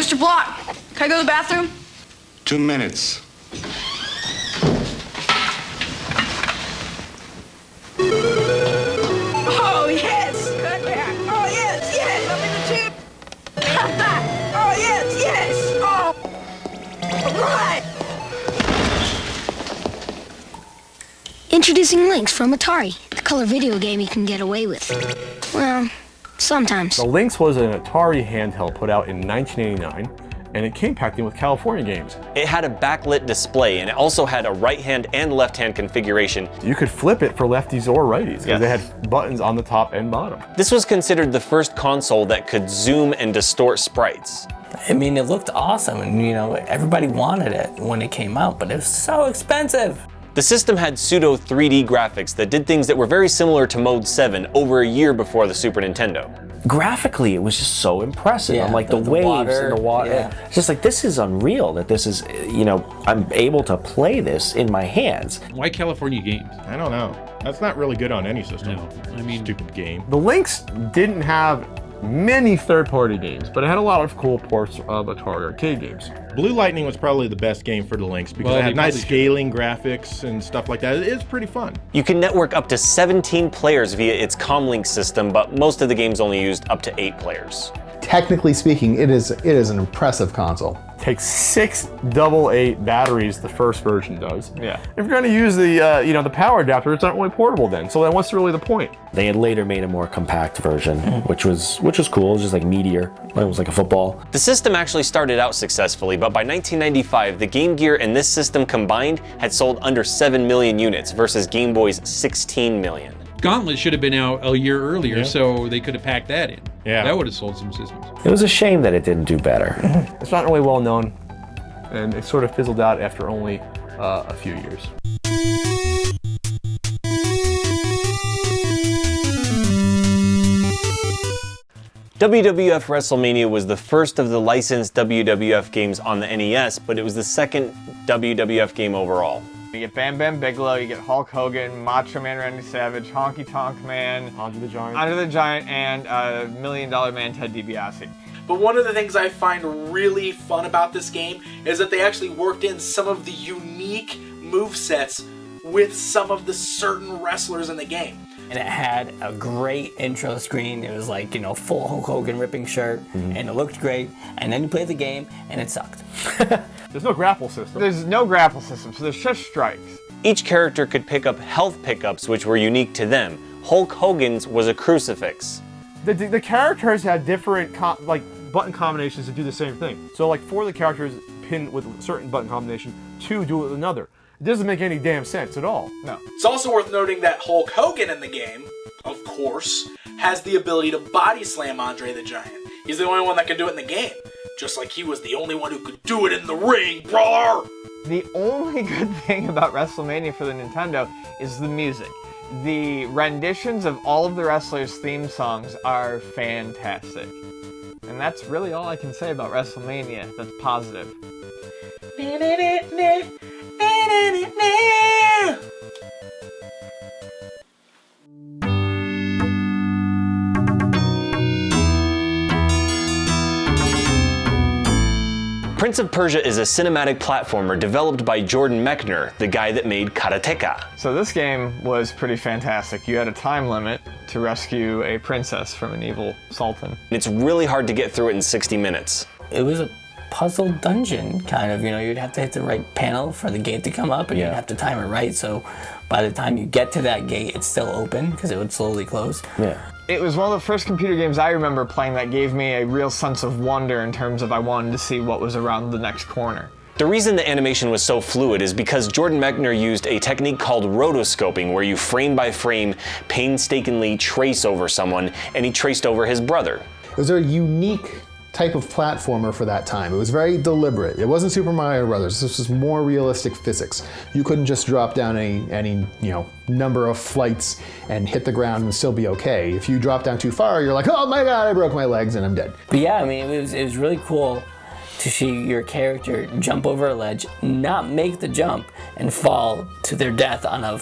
Mr. Block, can I go to the bathroom? 2 minutes. Oh, yes! Cut back! Oh, yes, yes! I'm in the tube! Oh, yes, yes! Oh! Right! Introducing Lynx from Atari, the color video game you can get away with. Well, sometimes. The Lynx was an Atari handheld put out in 1989, and it came packed in with California games. It had a backlit display, and it also had a right-hand and left-hand configuration. You could flip it for lefties or righties, because they had buttons on the top and bottom. This was considered the first console that could zoom and distort sprites. I mean, it looked awesome, and you know, everybody wanted it when it came out, but it was so expensive. The system had pseudo 3D graphics that did things that were very similar to Mode 7 over a year before the Super Nintendo. Graphically, it was just so impressive. Yeah, I'm like the waves and the water. Yeah. It's just like, this is unreal that this is, you know, I'm able to play this in my hands. Why California games? I don't know. That's not really good on any system. No, I mean, stupid game. The Lynx didn't have many third-party games, but it had a lot of cool ports of Atari arcade games. Blue Lightning was probably the best game for the Lynx because it had nice scaling graphics and stuff like that. It's pretty fun. You can network up to 17 players via its Comlink system, but most of the games only used up to 8 players. Technically speaking, it is an impressive console. Takes 6 AA batteries, the first version does. Yeah. If you're going to use the the power adapter, it's not really portable then. So then what's really the point? They had later made a more compact version, which was cool. It was just like Meteor. It was like a football. The system actually started out successfully, but by 1995, the Game Gear and this system combined had sold under 7 million units versus Game Boy's 16 million. Gauntlet should have been out a year earlier, so they could have packed that in. Yeah. That would have sold some systems. It was a shame that it didn't do better. It's not really well known, and it sort of fizzled out after only a few years. WWF Wrestlemania was the first of the licensed WWF games on the NES, but it was the second WWF game overall. You get Bam Bam Bigelow, you get Hulk Hogan, Macho Man Randy Savage, Honky Tonk Man, Andre the Giant, and $1 Million Man Ted DiBiase. But one of the things I find really fun about this game is that they actually worked in some of the unique movesets with some of the certain wrestlers in the game. And it had a great intro screen. It was like, you know, full Hulk Hogan ripping shirt, and it looked great. And then you played the game, and it sucked. There's no grapple system. There's no grapple system, so there's just strikes. Each character could pick up health pickups which were unique to them. Hulk Hogan's was a crucifix. The characters had different button combinations to do the same thing. So like 4 of the characters pin with a certain button combination, 2 do it with another. It doesn't make any damn sense at all. No. It's also worth noting that Hulk Hogan in the game, of course, has the ability to body slam Andre the Giant. He's the only one that can do it in the game. Just like he was the only one who could do it in the ring, brother! The only good thing about WrestleMania for the Nintendo is the music. The renditions of all of the wrestlers' theme songs are fantastic. And that's really all I can say about WrestleMania that's positive. Prince of Persia is a cinematic platformer developed by Jordan Mechner, the guy that made Karateka. So this game was pretty fantastic. You had a time limit to rescue a princess from an evil sultan. It's really hard to get through it in 60 minutes. It was a puzzle dungeon, kind of. You know, you'd have to hit the right panel for the gate to come up, and you'd have to time it right, so by the time you get to that gate, it's still open, because it would slowly close. Yeah. It was one of the first computer games I remember playing that gave me a real sense of wonder in terms of I wanted to see what was around the next corner. The reason the animation was so fluid is because Jordan Mechner used a technique called rotoscoping, where you frame by frame painstakingly trace over someone, and he traced over his brother. It was a unique type of platformer for that time. It was very deliberate. It wasn't Super Mario Brothers. This was more realistic physics. You couldn't just drop down any number of flights and hit the ground and still be okay. If you drop down too far, you're like, oh my god, I broke my legs and I'm dead. But yeah, I mean, it was really cool to see your character jump over a ledge, not make the jump, and fall to their death on a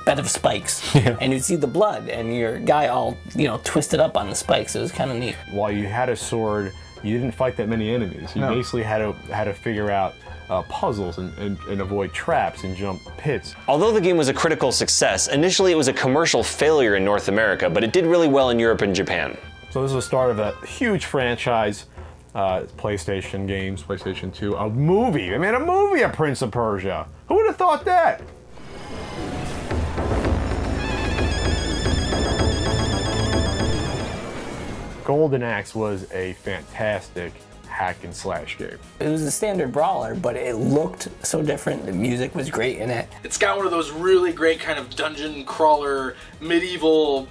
bed of spikes. Yeah. And you'd see the blood, and your guy all, twisted up on the spikes. It was kind of neat. While you had a sword, you didn't fight that many enemies. You basically had to figure out puzzles and avoid traps and jump pits. Although the game was a critical success, initially it was a commercial failure in North America, but it did really well in Europe and Japan. So this is the start of a huge franchise, PlayStation games, PlayStation 2, a movie. They made a movie of Prince of Persia. Who would have thought that? Golden Axe was a fantastic hack and slash game. It was a standard brawler, but it looked so different. The music was great in it. It's got one of those really great kind of dungeon crawler, medieval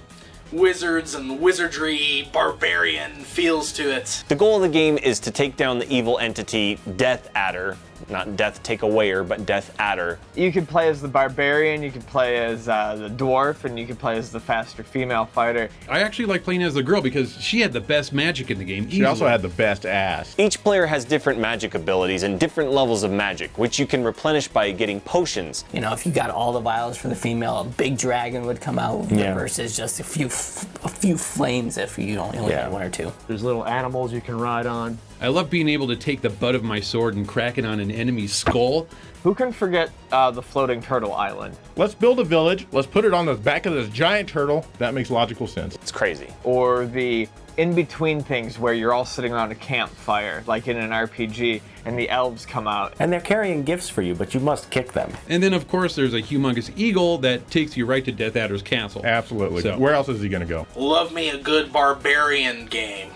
wizards and wizardry, barbarian feels to it. The goal of the game is to take down the evil entity Death Adder. Not Death Takeawayer, but Death Adder. You could play as the barbarian, you could play as the dwarf, and you could play as the faster female fighter. I actually like playing as the girl because she had the best magic in the game. She also had the best ass. Each player has different magic abilities and different levels of magic, which you can replenish by getting potions. You know, if you got all the vials for the female, a big dragon would come out versus just a few flames if you only had one or two. There's little animals you can ride on. I love being able to take the butt of my sword and crack it on an enemy's skull. Who can forget the floating turtle island? Let's build a village. Let's put it on the back of this giant turtle. That makes logical sense. It's crazy. Or the in-between things where you're all sitting around a campfire, like in an RPG, and the elves come out. And they're carrying gifts for you, but you must kick them. And then, of course, there's a humongous eagle that takes you right to Death Adder's castle. Absolutely. So, where else is he going to go? Love me a good barbarian game.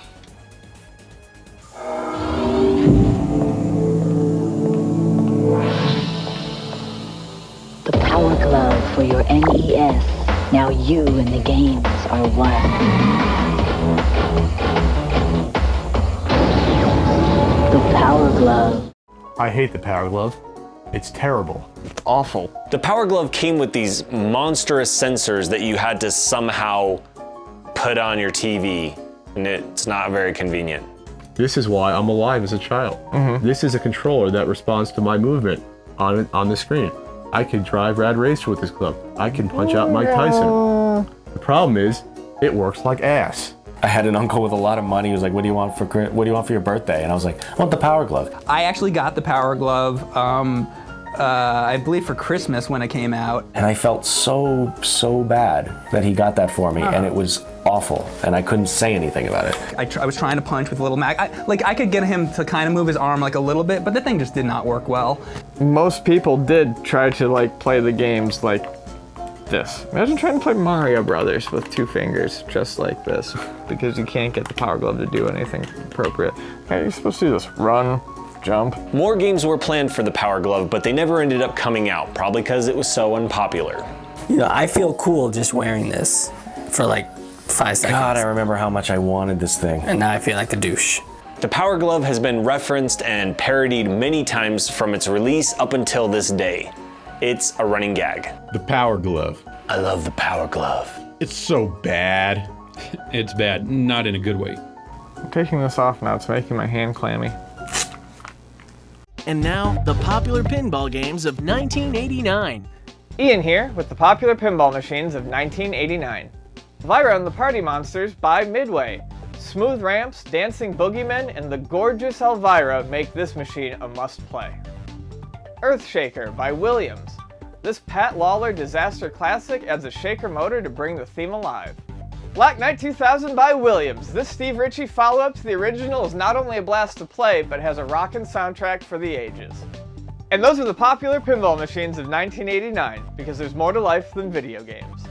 The Power Glove for your NES. Now you and the games are one. The Power Glove. I hate the Power Glove. It's terrible. It's awful. The Power Glove came with these monstrous sensors that you had to somehow put on your TV, and it's not very convenient. This is why I'm alive as a child. This is a controller that responds to my movement on the screen. I could drive Rad Racer with this glove. I can punch out Mike Tyson. The problem is, it works like ass. I had an uncle with a lot of money. He was like, "What do you want for your birthday?" And I was like, "I want the Power Glove." I actually got the Power Glove, I believe for Christmas when it came out. And I felt so bad that he got that for me, and it was awful, and I couldn't say anything about it. I was trying to punch with a little mag. I could get him to kind of move his arm like a little bit, but the thing just did not work well. Most people did try to like play the games like this. Imagine trying to play Mario Brothers with two fingers just like this, because you can't get the Power Glove to do anything appropriate. Okay, you're supposed to do this: run, jump. More games were planned for the Power Glove, but they never ended up coming out, probably because it was so unpopular. You know, I feel cool just wearing this for like 5 seconds. God, I remember how much I wanted this thing. And now I feel like a douche. The Power Glove has been referenced and parodied many times from its release up until this day. It's a running gag. The Power Glove. I love the Power Glove. It's so bad. It's bad, not in a good way. I'm taking this off now, it's making my hand clammy. And now, the popular pinball games of 1989. Ian here with the popular pinball machines of 1989. Vyra and the Party Monsters by Midway. Smooth ramps, dancing boogeymen, and the gorgeous Elvira make this machine a must-play. Earthshaker by Williams. This Pat Lawler disaster classic adds a shaker motor to bring the theme alive. Black Knight 2000 by Williams. This Steve Ritchie follow-up to the original is not only a blast to play, but has a rockin' soundtrack for the ages. And those are the popular pinball machines of 1989, because there's more to life than video games.